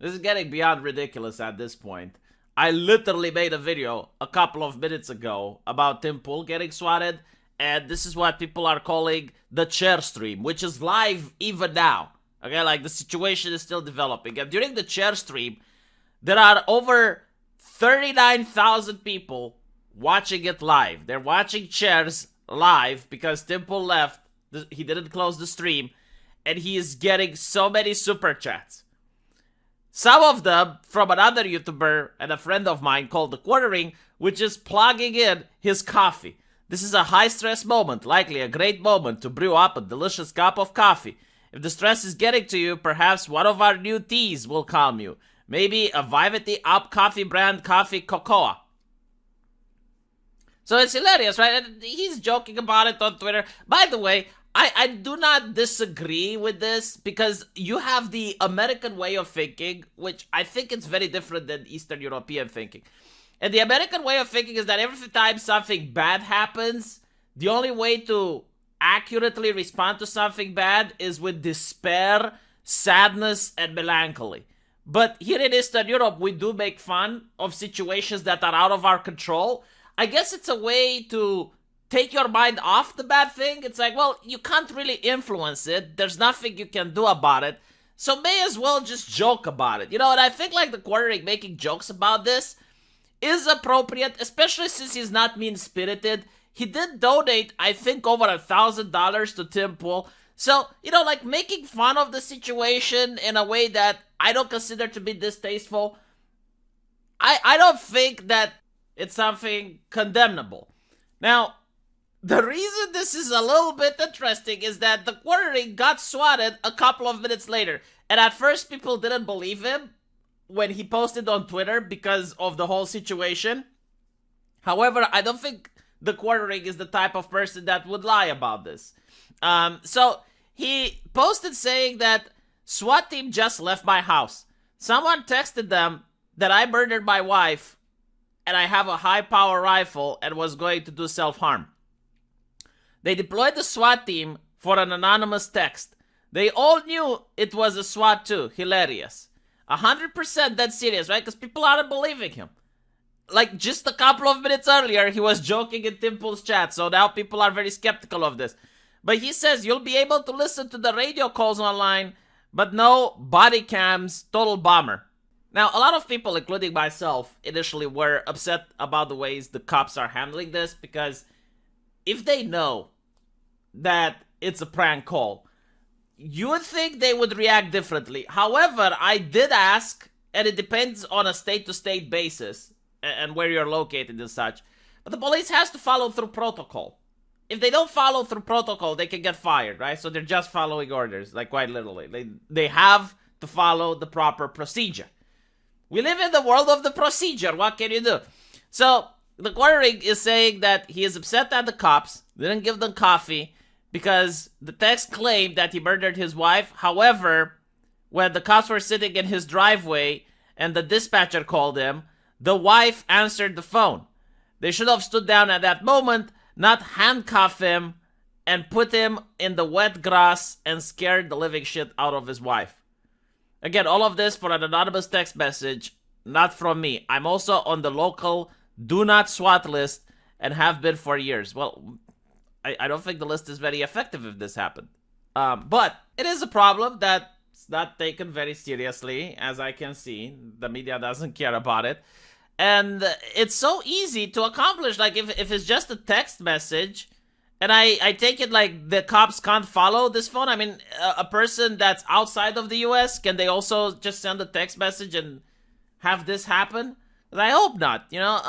This is getting beyond ridiculous at this point. I literally made a video a couple of minutes ago about Tim Pool getting swatted, and this is what people are calling the chair stream, which is live even now. Okay, like the situation is still developing. And during the chair stream, there are over 39,000 people watching it live. They're watching chairs live because Tim Pool left. He didn't close the stream, and he is getting so many super chats. Some of them from another YouTuber and a friend of mine called The Quartering, which is plugging in his coffee. This is a high-stress moment, likely a great moment to brew up a delicious cup of coffee. If the stress is getting to you, perhaps one of our new teas will calm you. Maybe a Vivity Up Coffee brand coffee cocoa. So it's hilarious, right? And he's joking about it on Twitter. By the way, I do not disagree with this because you have the American way of thinking, which I think it's very different than Eastern European thinking. And the American way of thinking is that every time something bad happens, the only way to accurately respond to something bad is with despair, sadness, and melancholy. But here in Eastern Europe, we do make fun of situations that are out of our control. I guess it's a way to take your mind off the bad thing. It's like, well, you can't really influence it. There's nothing you can do about it. So may as well just joke about it. You know, and I think like The Quartering making jokes about this is appropriate, especially since he's not mean-spirited. He did donate, I think, over $1,000 to Tim Pool. So, you know, like making fun of the situation in a way that I don't consider to be distasteful, I don't think that it's something condemnable. Now, the reason this is a little bit interesting is that The Quartering got swatted a couple of minutes later. And at first, people didn't believe him when he posted on Twitter because of the whole situation. However, I don't think The Quartering is the type of person that would lie about this. So he posted saying that SWAT team just left my house. Someone texted them that I murdered my wife and I have a high-power rifle and was going to do self-harm. They deployed the SWAT team for an anonymous text. They all knew it was a SWAT too. Hilarious. 100% dead serious, right? Because people aren't believing him. Like, just a couple of minutes earlier, he was joking in Tim Pool's chat, so now people are very skeptical of this. But he says you'll be able to listen to the radio calls online, but no body cams, total bummer. Now, a lot of people, including myself, initially were upset about the ways the cops are handling this, because if they know that it's a prank call, you would think they would react differently. However, I did ask, and it depends on a state-to-state basis, and where you're located and such. But the police has to follow through protocol. If they don't follow through protocol, they can get fired, right? So they're just following orders, like quite literally. They have to follow the proper procedure. We live in the world of the procedure. What can you do? So The Quartering is saying that he is upset at the cops, didn't give them coffee, because the text claimed that he murdered his wife. However, when the cops were sitting in his driveway and the dispatcher called him, the wife answered the phone. They should have stood down at that moment, not handcuff him and put him in the wet grass and scared the living shit out of his wife. Again, all of this for an anonymous text message, not from me. I'm also on the local do not SWAT list and have been for years. Well, I don't think the list is very effective if this happened. But it is a problem that's not taken very seriously, as I can see. The media doesn't care about it. And it's so easy to accomplish. Like, if it's just a text message, and I take it like the cops can't follow this phone. I mean, a person that's outside of the US, can they also just send a text message and have this happen? I hope not, you know?